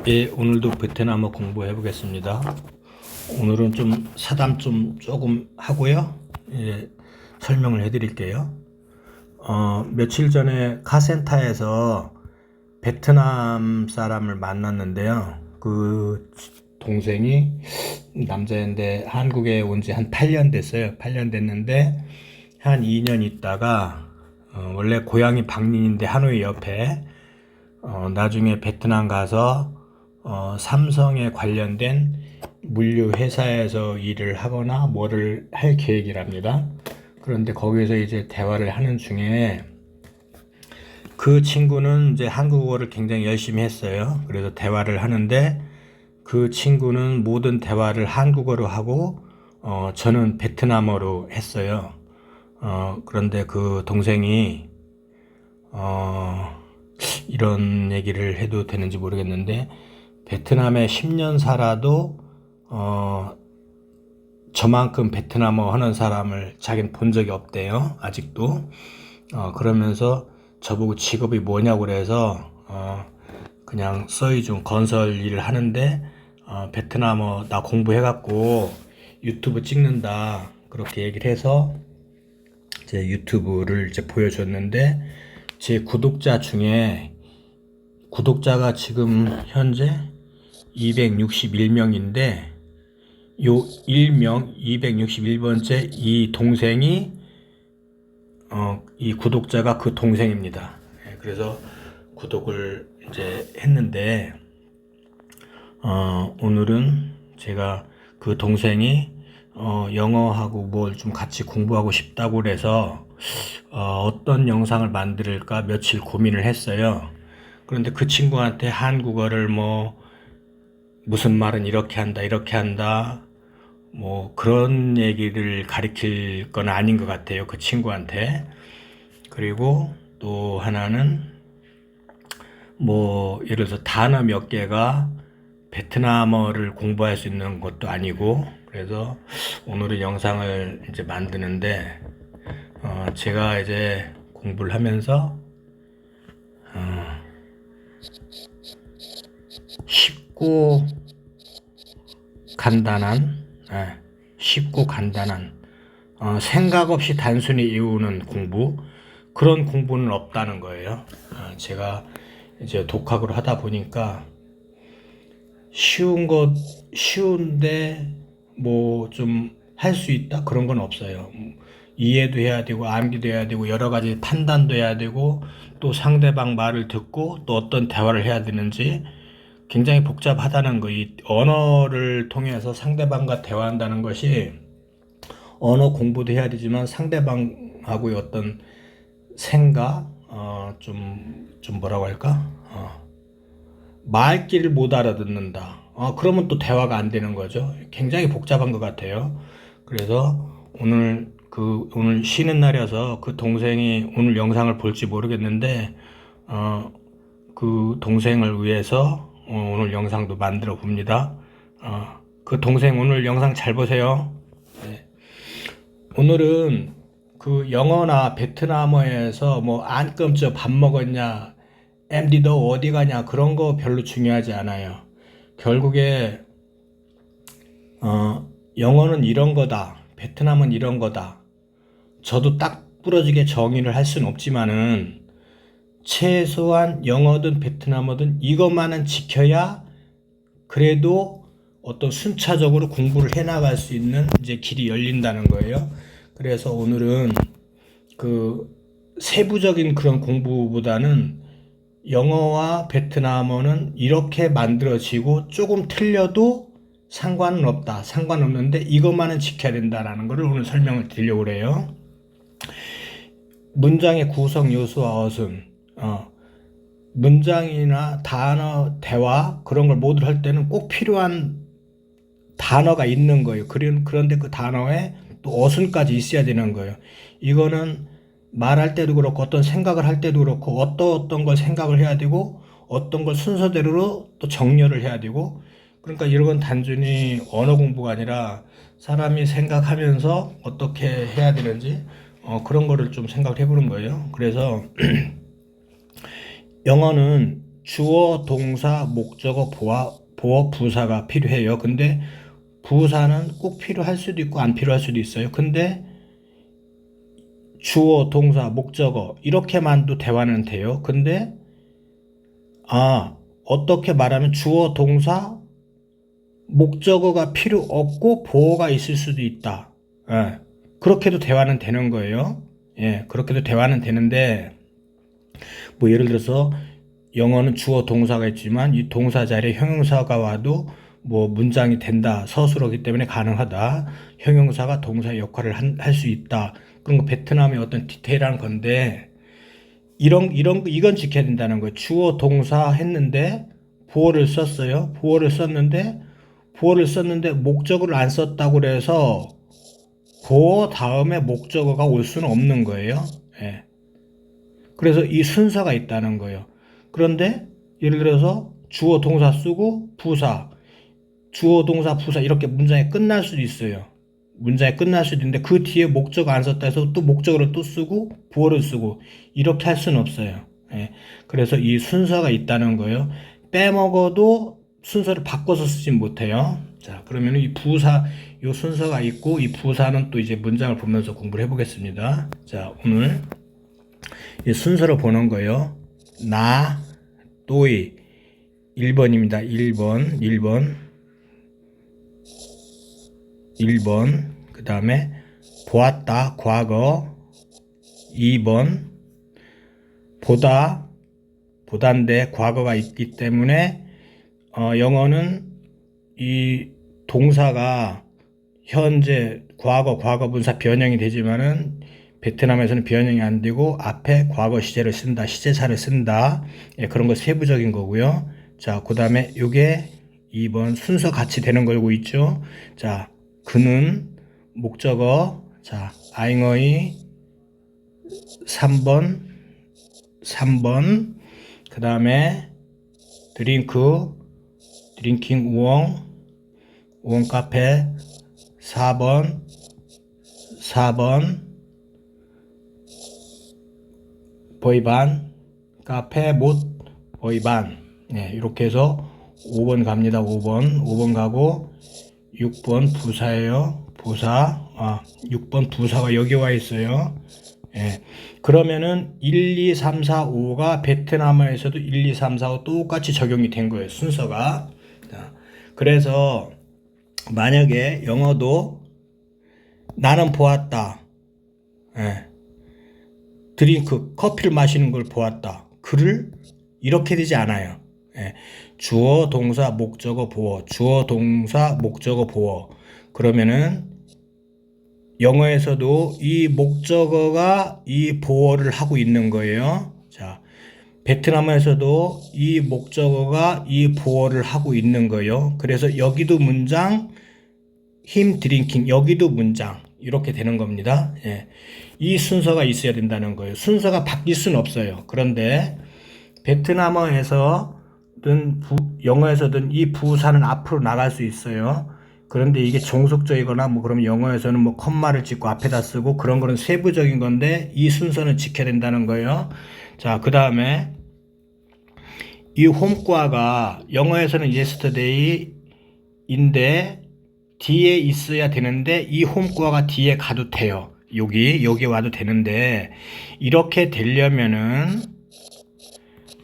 예, 오늘도 베트남어 공부해 보겠습니다. 오늘은 좀 사담 조금 하고요. 예, 설명을 해 드릴게요. 며칠 전에 카센터에서 베트남 사람을 만났는데요. 그 동생이 남자인데 한국에 온 지 한 8년 됐어요. 8년 됐는데 한 2년 있다가 원래 고향이 박린인데 하노이 옆에 나중에 베트남 가서 삼성에 관련된 물류 회사에서 일을 하거나 뭐를 할 계획이랍니다. 그런데 거기서 이제 대화를 하는 중에 그 친구는 이제 한국어를 굉장히 열심히 했어요. 그래서 대화를 하는데 그 친구는 모든 대화를 한국어로 하고 저는 베트남어로 했어요. 그런데 그 동생이 이런 얘기를 해도 되는지 모르겠는데 베트남에 10년 살아도 저만큼 베트남어 하는 사람을 자기는 본 적이 없대요. 아직도. 그러면서 저보고 직업이 뭐냐고 그래서 그냥 서이중 건설 일을 하는데 베트남어 나 공부해갖고 유튜브 찍는다 그렇게 얘기를 해서 제 유튜브를 이제 보여줬는데 제 구독자 중에 구독자가 지금 현재 261명인데 요 1명 261번째 이 동생이 이 구독자가 그 동생입니다. 그래서 구독을 이제 했는데 오늘은 제가 그 동생이 영어하고 뭘 좀 같이 공부하고 싶다고 그래서 어떤 영상을 만들까 며칠 고민을 했어요. 그런데 그 친구한테 한국어를 뭐 무슨 말은 이렇게 한다 뭐 그런 얘기를 가르칠 건 아닌 것 같아요, 그 친구한테. 그리고 또 하나는 뭐 예를 들어서 단어 몇 개가 베트남어를 공부할 수 있는 것도 아니고, 그래서 오늘은 영상을 이제 만드는데 제가 이제 공부를 하면서 쉽고 간단한 쉽고 간단한 생각 없이 단순히 외우는 공부, 그런 공부는 없다는 거예요. 제가 이제 독학으로 하다 보니까 쉬운데 뭐 좀 할 수 있다 그런 건 없어요. 이해도 해야 되고 암기도 해야 되고 여러 가지 판단도 해야 되고 또 상대방 말을 듣고 또 어떤 대화를 해야 되는지 굉장히 복잡하다는 거. 이 언어를 통해서 상대방과 대화한다는 것이 언어 공부도 해야 되지만 상대방하고의 어떤 생각, 좀 뭐라고 할까? 말귀를 못 알아듣는다. 그러면 또 대화가 안 되는 거죠. 굉장히 복잡한 것 같아요. 그래서 오늘 쉬는 날이어서 그 동생이 오늘 영상을 볼지 모르겠는데, 그 동생을 위해서 오늘 영상도 만들어 봅니다. 그 동생 오늘 영상 잘 보세요. 네. 오늘은 그 영어나 베트남어에서 뭐 안끔저 밥 먹었냐, MD 너 어디 가냐 그런 거 별로 중요하지 않아요. 결국에 영어는 이런 거다, 베트남은 이런 거다. 저도 딱 부러지게 정의를 할 수는 없지만은 최소한 영어든 베트남어든 이것만은 지켜야 그래도 어떤 순차적으로 공부를 해 나갈 수 있는 이제 길이 열린다는 거예요. 그래서 오늘은 그 세부적인 그런 공부보다는 영어와 베트남어는 이렇게 만들어지고 조금 틀려도 상관은 없다. 상관없는데 이것만은 지켜야 된다라는 것을 오늘 설명을 드리려고 그래요. 문장의 구성 요소와 어순, 문장이나 단어, 대화 그런 걸 모두 할 때는 꼭 필요한 단어가 있는 거예요. 그런데 그 단어에 또 어순까지 있어야 되는 거예요. 이거는 말할 때도 그렇고 어떤 생각을 할 때도 그렇고 어떤 걸 생각을 해야 되고 어떤 걸 순서대로 또 정렬을 해야 되고, 그러니까 이런 건 단순히 언어 공부가 아니라 사람이 생각하면서 어떻게 해야 되는지 그런 거를 좀 생각을 해보는 거예요. 그래서 영어는 주어, 동사, 목적어, 보어, 부사가 필요해요. 근데 부사는 꼭 필요할 수도 있고 안 필요할 수도 있어요. 근데 주어, 동사, 목적어 이렇게만도 대화는 돼요. 근데 어떻게 말하면 주어, 동사, 목적어가 필요 없고 보어가 있을 수도 있다. 예, 그렇게도 대화는 되는 거예요. 예, 그렇게도 대화는 되는데 뭐 예를 들어서 영어는 주어 동사가 있지만 이 동사 자리에 형용사가 와도 뭐 문장이 된다. 서술어기 때문에 가능하다. 형용사가 동사의 역할을 할 수 있다. 그런 거 베트남의 어떤 디테일한 건데 이건 지켜야 된다는 거예요. 주어 동사 했는데 보어를 썼어요. 보어를 썼는데 목적어를 안 썼다고 그래서 보어 다음에 목적어가 올 수는 없는 거예요. 예. 그래서 이 순서가 있다는 거예요. 그런데 예를 들어서 주어 동사 쓰고 부사, 주어 동사 부사 이렇게 문장이 끝날 수도 있어요. 문장이 끝날 수도 있는데 그 뒤에 목적어 안 썼다 해서 또 목적어를 또 쓰고 부어를 쓰고 이렇게 할 수는 없어요. 예. 그래서 이 순서가 있다는 거예요. 빼먹어도 순서를 바꿔서 쓰진 못해요. 자, 그러면 이 부사, 요 순서가 있고 이 부사는 또 이제 문장을 보면서 공부를 해보겠습니다. 자, 오늘 이 순서를 보는 거예요. 나, 또이 1번입니다. 1번. 그 다음에 보았다, 과거 2번. 보단데 과거가 있기 때문에 영어는 이 동사가 현재, 과거분사 변형이 되지만은 베트남에서는 변형이 안 되고 앞에 과거 시제를 쓴다, 시제사를 쓴다. 예, 그런 거 세부적인 거고요. 자, 그 다음에 요게 2번 순서 같이 되는 걸고 있죠. 자, 그는 목적어. 자, 아잉어이 3번. 그 다음에 드링킹 우엉 카페 4번. 보이반 카페 못 보이반. 네, 이렇게 해서 5번 갑니다. 5번 가고 6번 부사예요. 6번 부사가 여기 와 있어요. 예. 그러면은 1, 2, 3, 4, 5가 베트남어에서도 1, 2, 3, 4, 5 똑같이 적용이 된 거예요. 순서가. 자, 그래서 만약에 영어도 나는 보았다. 예. 커피를 마시는 걸 보았다. 글을 이렇게 되지 않아요. 예. 주어, 동사, 목적어, 보어. 주어, 동사, 목적어, 보어. 그러면은 영어에서도 이 목적어가 이 보어를 하고 있는 거예요. 자, 베트남에서도 이 목적어가 이 보어를 하고 있는 거예요. 그래서 여기도 문장, 힘 드링킹, 여기도 문장. 이렇게 되는 겁니다. 예. 이 순서가 있어야 된다는 거예요. 순서가 바뀔 수는 없어요. 그런데 베트남어에서든 영어에서든 이 부사는 앞으로 나갈 수 있어요. 그런데 이게 종속적이거나 뭐 그러면 영어에서는 뭐 컴마를 찍고 앞에다 쓰고 그런 거는 세부적인 건데 이 순서는 지켜야 된다는 거예요. 자, 그 다음에 이 홈과가 영어에서는 yesterday인데 뒤에 있어야 되는데 이 홈과가 뒤에 가도 돼요. 여기 와도 되는데 이렇게 되려면은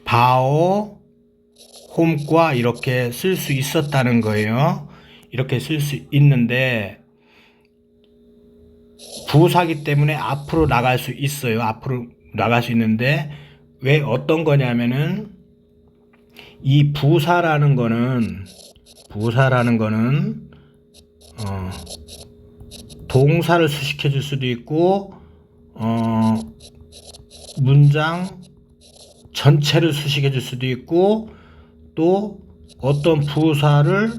바오 홈과 이렇게 쓸 수 있었다는 거예요. 이렇게 쓸 수 있는데 부사기 때문에 앞으로 나갈 수 있어요. 앞으로 나갈 수 있는데 왜 어떤 거냐면은 이 부사라는 거는 동사를 수식해 줄 수도 있고 문장 전체를 수식해 줄 수도 있고 또 어떤 부사를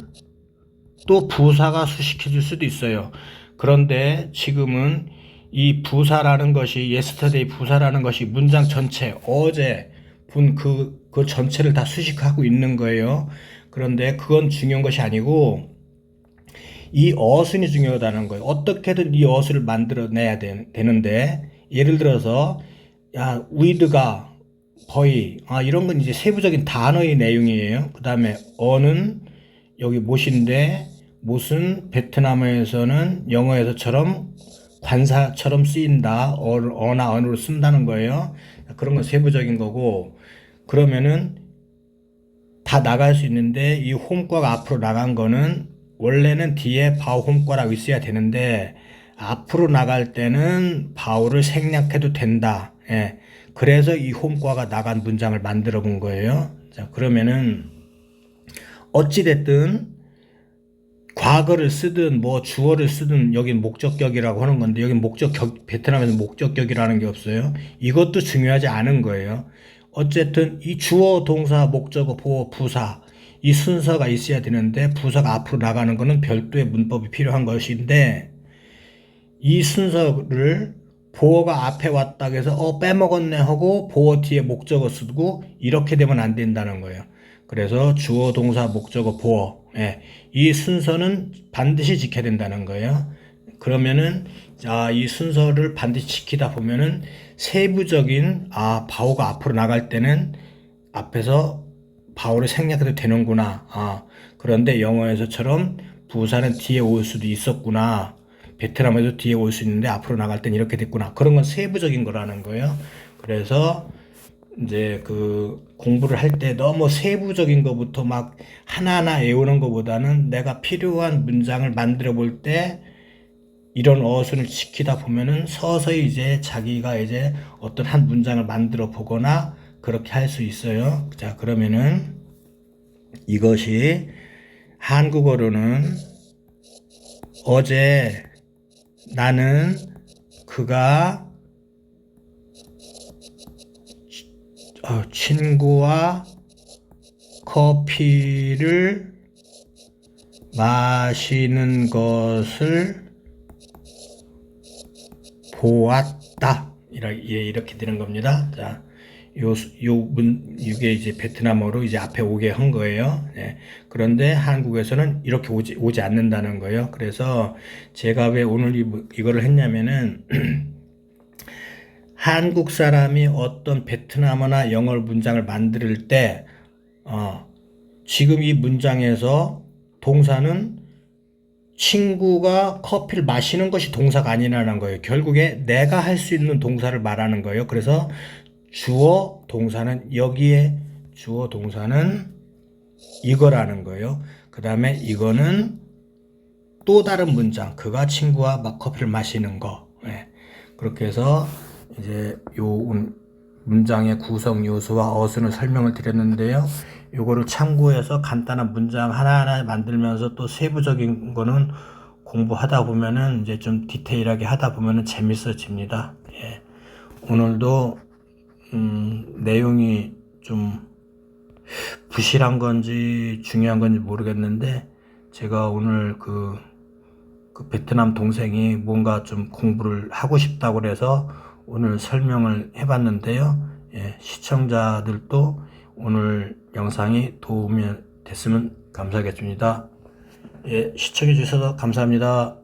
또 부사가 수식해 줄 수도 있어요. 그런데 지금은 이 부사라는 것이 yesterday 부사라는 것이 문장 전체 어제 본 그 전체를 다 수식하고 있는 거예요. 그런데 그건 중요한 것이 아니고 이 어순이 중요하다는 거예요. 어떻게든 이 어순을 만들어내야 되는데 예를 들어서 야 with가 거의, 이런 건 이제 세부적인 단어의 내용이에요. 그 다음에 어는 여기 못인데, 못은 베트남어에서는 영어에서처럼 관사처럼 쓰인다. 어나 언어로 쓴다는 거예요. 그런 건 세부적인 거고, 그러면은 다 나갈 수 있는데 이 홈과가 앞으로 나간 거는 원래는 뒤에 바우 홈과라고 있어야 되는데 앞으로 나갈 때는 바우를 생략해도 된다. 예. 그래서 이 홈과가 나간 문장을 만들어 본 거예요. 자, 그러면은 어찌됐든 과거를 쓰든 뭐 주어를 쓰든 여긴 목적격이라고 하는 건데 여긴 목적격, 베트남에서 목적격이라는 게 없어요. 이것도 중요하지 않은 거예요. 어쨌든 이 주어, 동사, 목적어, 보어, 부사 이 순서가 있어야 되는데 부사가 앞으로 나가는 거는 별도의 문법이 필요한 것인데 이 순서를 보어가 앞에 왔다 해서 빼먹었네 하고 보어 뒤에 목적어 쓰고 이렇게 되면 안 된다는 거예요. 그래서 주어, 동사, 목적어, 보어 이 순서는 반드시 지켜야 된다는 거예요. 그러면은 이 순서를 반드시 지키다 보면은 세부적인 바오가 앞으로 나갈 때는 앞에서 바오를 생략해도 되는구나. 그런데 영어에서처럼 부사는 뒤에 올 수도 있었구나. 베트남에도 뒤에 올 수 있는데 앞으로 나갈 땐 이렇게 됐구나. 그런 건 세부적인 거라는 거예요. 그래서 이제 그 공부를 할 때 너무 세부적인 것부터 막 하나하나 외우는 것보다는 내가 필요한 문장을 만들어 볼 때 이런 어순을 지키다 보면은 서서히 이제 자기가 이제 어떤 한 문장을 만들어 보거나 그렇게 할 수 있어요. 자, 그러면은 이것이 한국어로는 어제 나는 그가 친구와 커피를 마시는 것을 보았다. 이렇게 되는 겁니다. 자, 이게 이제 베트남어로 이제 앞에 오게 한 거예요. 네. 그런데 한국에서는 이렇게 오지 않는다는 거예요. 그래서 제가 왜 오늘 이거를 했냐면은 한국 사람이 어떤 베트남어나 영어 문장을 만들 때, 지금 이 문장에서 동사는 친구가 커피를 마시는 것이 동사가 아니라는 거예요. 결국에 내가 할 수 있는 동사를 말하는 거예요. 그래서 주어 동사는 여기에 주어 동사는 이거라는 거예요. 그 다음에 이거는 또 다른 문장. 그가 친구와 막 커피를 마시는 거. 네. 그렇게 해서 이제 요 문장의 구성 요소와 어순을 설명을 드렸는데요. 요거를 참고해서 간단한 문장 하나하나 만들면서 또 세부적인 거는 공부하다 보면은 이제 좀 디테일하게 하다 보면은 재밌어집니다. 예. 오늘도 내용이 좀 부실한 건지 중요한 건지 모르겠는데 제가 오늘 그 베트남 동생이 뭔가 좀 공부를 하고 싶다고 그래서 오늘 설명을 해봤는데요. 예, 시청자들도 오늘 영상이 도움이 됐으면 감사하겠습니다. 예, 시청해 주셔서 감사합니다.